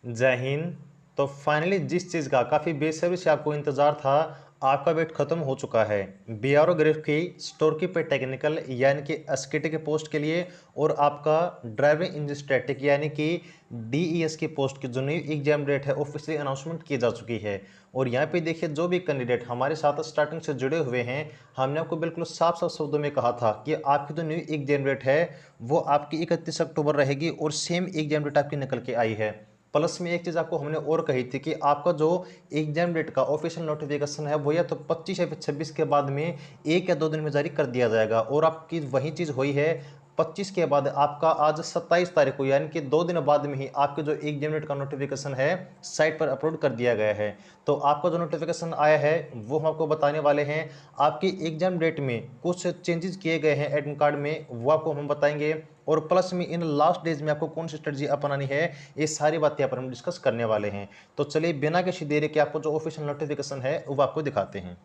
जय हिंद। तो फाइनली जिस चीज़ का काफ़ी बेसब्री से आपको इंतज़ार था, आपका वेट खत्म हो चुका है। बीआरओ ग्रेड की स्टोरकीपर टेक्निकल यानी कि एसकेटी के पोस्ट के लिए और आपका ड्राइविंग इंजन स्टैटिक यानी कि डीईएस की पोस्ट की जो नई एग्जाम डेट है ऑफिशियली अनाउंसमेंट की जा चुकी है। और यहाँ पे देखिए जो भी कैंडिडेट हमारे साथ स्टार्टिंग से जुड़े हुए हैं, हमने आपको बिल्कुल साफ साफ शब्दों में कहा था कि आपकी जो न्यू एग्जाम डेट है वो आपकी 31 अक्टूबर रहेगी और सेम एग्जाम डेट आपकी निकल के आई है। प्लस में एक चीज़ आपको हमने और कही थी कि आपका जो एग्जाम डेट का ऑफिशियल नोटिफिकेशन है वो या तो 25 या फिर 26 के बाद में 1 या 2 दिन में जारी कर दिया जाएगा। और आपकी वही चीज़ हुई है। 25 के बाद आपका आज 27 तारीख को यानी कि 2 दिन बाद में ही आपके जो एग्जाम डेट का नोटिफिकेशन है साइट पर अपलोड कर दिया गया है। तो आपका जो नोटिफिकेशन आया है वो हम आपको बताने वाले हैं। आपकी एग्जाम डेट में कुछ चेंजेस किए गए हैं एडमिट कार्ड में, वो आपको हम बताएंगे। और प्लस में इन लास्ट डेज में आपको कौन सी स्ट्रेटजी अपनानी है, ये सारी बातें यहाँ पर हम डिस्कस करने वाले हैं। तो चलिए बिना किसी देरी के आपको जो ऑफिशियल नोटिफिकेशन है वो आपको दिखाते हैं।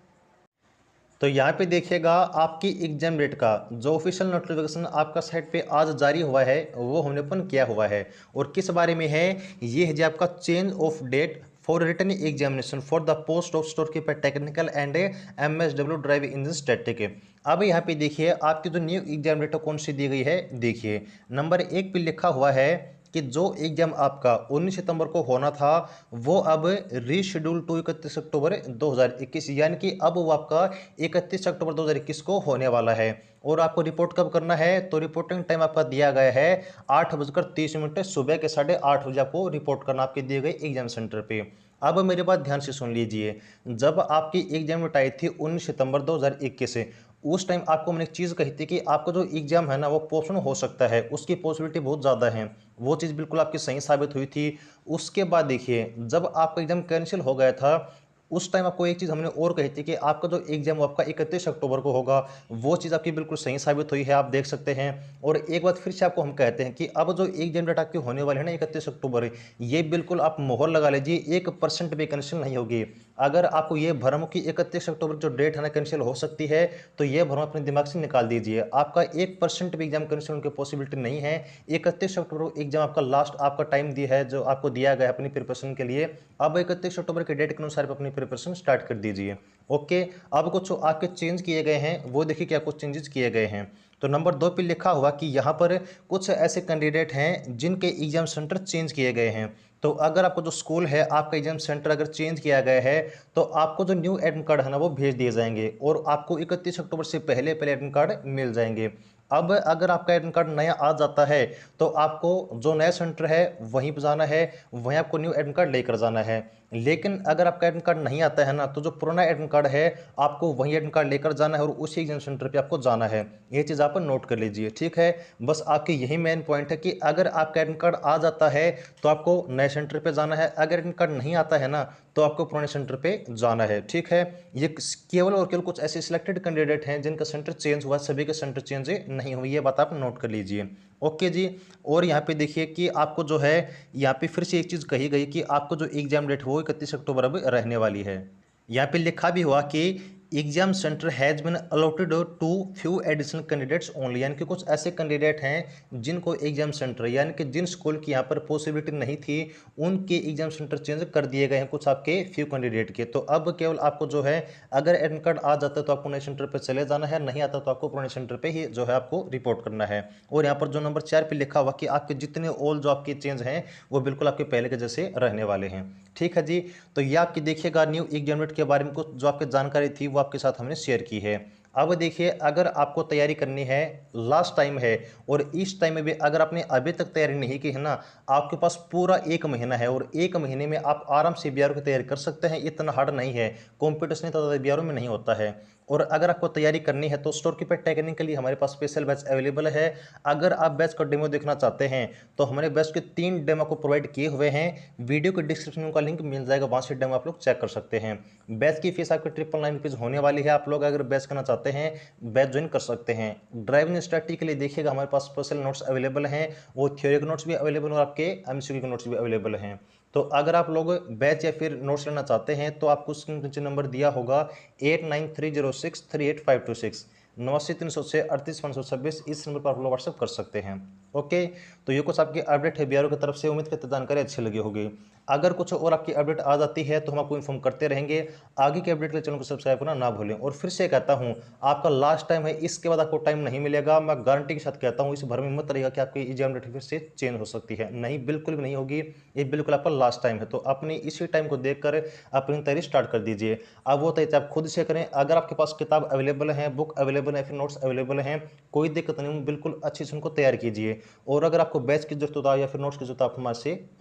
तो यहाँ पे देखिएगा आपकी एग्जाम डेट का जो ऑफिशियल नोटिफिकेशन आपका साइट पे आज जारी हुआ है वो हमने ओपन किया हुआ है। और किस बारे में है, ये है जी आपका change of date for written examination for the post of store keeper technical and MSW drive engine static. अब यहाँ पे देखिए आपकी जो न्यू एग्जाम डेट कौन सी दी गई है, देखिए नंबर 1 पे लिखा हुआ है कि जो एग्जाम आपका 19 सितंबर को होना था वो अब रीशेड्यूल टू 31 अक्टूबर 2021 यानी कि अब वो आपका 31 अक्टूबर 2021 को होने वाला है। और आपको रिपोर्ट कब करना है, तो रिपोर्टिंग टाइम आपका दिया गया है 8:30 सुबह के 8:30 बजे आपको रिपोर्ट करना आपके दिए गए एग्जाम सेंटर पे। अब मेरी बात ध्यान से सुन लीजिए, जब आपकी एग्जाम डेट आई थी 19 सितंबर 2021 से, उस टाइम आपको मैंने एक चीज़ कही थी कि आपका जो एग्जाम है ना वो पोस्टपोन हो सकता है, उसकी पॉसिबिलिटी बहुत ज़्यादा है। वो चीज़ बिल्कुल आपकी सही साबित हुई थी। उसके बाद देखिए जब आपका एग्जाम कैंसिल हो गया था, उस टाइम आपको एक चीज़ हमने और कही थी कि आपका जो एग्जाम आपका 31 अक्टूबर को होगा, वो चीज़ आपकी बिल्कुल सही साबित हुई है, आप देख सकते हैं। और एक बात फिर से आपको हम कहते हैं कि अब जो एग्जाम डेट आपकी होने वाली है ना 31 अक्टूबर, ये बिल्कुल आप मोहर लगा लीजिए, 1% भी कैंसिल नहीं होगी। अगर आपको ये भ्रम की 31 अक्टूबर जो डेट है ना कैंसिल हो सकती है, तो ये भ्रम अपने दिमाग से निकाल दीजिए। आपका 1% भी एग्जाम कैंसिल होने की पॉसिबिलिटी नहीं है। 31 अक्टूबर को एग्जाम आपका लास्ट आपका टाइम दिया है जो आपको दिया गया है अपनी प्रिपरेशन के लिए। अब 31 अक्टूबर के डेट के अनुसार आप अपनी प्रिपरेशन स्टार्ट कर दीजिए। ओके। अब कुछ आपके चेंज किए गए हैं, वो देखिए क्या कुछ चेंजेस किए गए हैं। तो नंबर 2 पे लिखा हुआ कि यहाँ पर कुछ ऐसे कैंडिडेट हैं जिनके एग्जाम सेंटर चेंज किए गए हैं। तो अगर आपको जो स्कूल है आपका एग्जाम सेंटर अगर चेंज किया गया है, तो आपको जो न्यू एडमिट कार्ड है ना वो भेज दिए जाएंगे और आपको 31 अक्टूबर से पहले पहले एडमिट कार्ड मिल जाएंगे। अब अगर आपका एडमिट कार्ड नया आ जाता है, तो आपको जो नया सेंटर है वहीं पर जाना है, वहीं आपको न्यू एडमिट कार्ड लेकर जाना है। लेकिन अगर आपका एडमिट कार्ड नहीं आता है ना, तो जो पुराना एडमिट कार्ड है आपको वही एडमिट कार्ड लेकर जाना है और उसी एग्जाम सेंटर पे आपको जाना है। ये चीज़ आप नोट कर लीजिए, ठीक है। बस आपके यही मेन पॉइंट है कि अगर आपका एडमिट कार्ड आ जाता है तो आपको नए सेंटर पे जाना है, अगर एडमिट कार्ड नहीं आता है ना तो आपको पुराने सेंटर पे जाना है, ठीक है। ये केवल और केवल कुछ ऐसे सिलेक्टेड कैंडिडेट हैं जिनका सेंटर चेंज हुआ, सभी के सेंटर चेंज नहीं हुई, ये बात आप नोट कर लीजिए। ओके जी। और यहाँ पे देखिए कि आपको जो है यहाँ पे फिर से एक चीज़ कही गई कि आपको जो एग्जाम डेट वो 31 अक्टूबर अब रहने वाली है। यहाँ पे लिखा भी हुआ कि exam centre has been allotted to few additional candidates only, यानी कि कुछ ऐसे कैंडिडेट हैं जिनको एग्जाम सेंटर यानी कि जिन स्कूल की यहाँ पर पॉसिबिलिटी नहीं थी उनके एग्जाम सेंटर चेंज कर दिए गए हैं कुछ आपके फ्यू कैंडिडेट के। तो अब केवल आपको जो है अगर एडमिट कार्ड आ जाता है तो आपको नए सेंटर पर चले जाना है, नहीं आता तो आपको पुराने सेंटर पर ही जो है आपको रिपोर्ट करना है। और यहाँ पर जो नंबर 4 पे लिखा हुआ कि आपके जितने ऑल जो आपके चेंज हैं वो बिल्कुल आपके पहले के जैसे रहने वाले हैं, ठीक है जी। तो ये आपकी देखिएगा न्यू एग्जाम डेट के बारे में कुछ जो आपकी जानकारी थी वो आपके साथ हमने शेयर की है। अब देखिए अगर आपको तैयारी करनी है, लास्ट टाइम है, और इस टाइम में भी अगर आपने अभी तक तैयारी नहीं की है ना, आपके पास पूरा 1 महीना है और 1 महीने में आप आराम से बीआरओ की तैयारी कर सकते हैं। इतना हार्ड नहीं है, कॉम्पिटिशन इतना ज़्यादा बीआरओ में नहीं होता है। और अगर आपको तैयारी करनी है तो स्टोर कीपर टेक्निक के लिए हमारे पास स्पेशल बैच अवेलेबल है। अगर आप बैच का डेमो देखना चाहते हैं तो हमारे बैच के 3 डेमो को प्रोवाइड किए हुए हैं, वीडियो के डिस्क्रिप्शन में उनका लिंक मिल जाएगा, वहाँ से डेमो आप लोग चेक कर सकते हैं। बैच की फीस आपकी 999 होने वाली है। आप लोग अगर बैच करना चाहते हैं बैच ज्वाइन कर सकते हैं। ड्राइविंग स्टडी के लिए देखिएगा हमारे पास स्पेशल नोट्स अवेलेबल हैं, वो थ्योरी के नोट्स भी अवेलेबल और आपके एमसीक्यू के नोट्स भी अवेलेबल हैं। तो अगर आप लोग बैच या फिर नोट्स लेना चाहते हैं तो आपको स्क्रीन पर नीचे नंबर दिया होगा 8930638526, 89 300 से 38 526 इस नंबर पर आप लोग व्हाट्सअप कर सकते हैं। ओके, तो ये कुछ आपकी अपडेट है बीआरओ की तरफ से। उम्मीद करते जानकारी अच्छी लगी होगी। अगर कुछ और आपकी अपडेट आ जाती है तो हम आपको इन्फॉर्म करते रहेंगे। आगे की अपडेट के लिए चैनल को सब्सक्राइब करना ना भूलें। और फिर से कहता हूँ, आपका लास्ट टाइम है, इसके बाद आपको टाइम नहीं मिलेगा। मैं गारंटी के साथ कहता हूँ, इस भर में मत रहिएगा कि आपकी एग्जाम डेट फिर से चेंज हो सकती है। नहीं, बिल्कुल भी नहीं होगी। ये बिल्कुल आपका लास्ट टाइम है, तो अपनी इसी टाइम को देखकर अपनी तैयारी स्टार्ट कर दीजिए। अब वो तैयारी आप खुद से करें। अगर आपके पास किताब अवेलेबल है, बुक अवेलेबल है, फिर नोट्स अवेलेबल हैं, कोई दिक्कत नहीं, बिल्कुल अच्छे से उनको तैयार कीजिए। और अगर आपको बैच की जरूरत होता है या फिर नोट्स की जरूरत, आप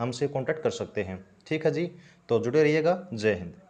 हमसे कॉन्टैक्ट कर सकते हैं। ठीक है जी, तो जुड़े रहिएगा। जय हिंद।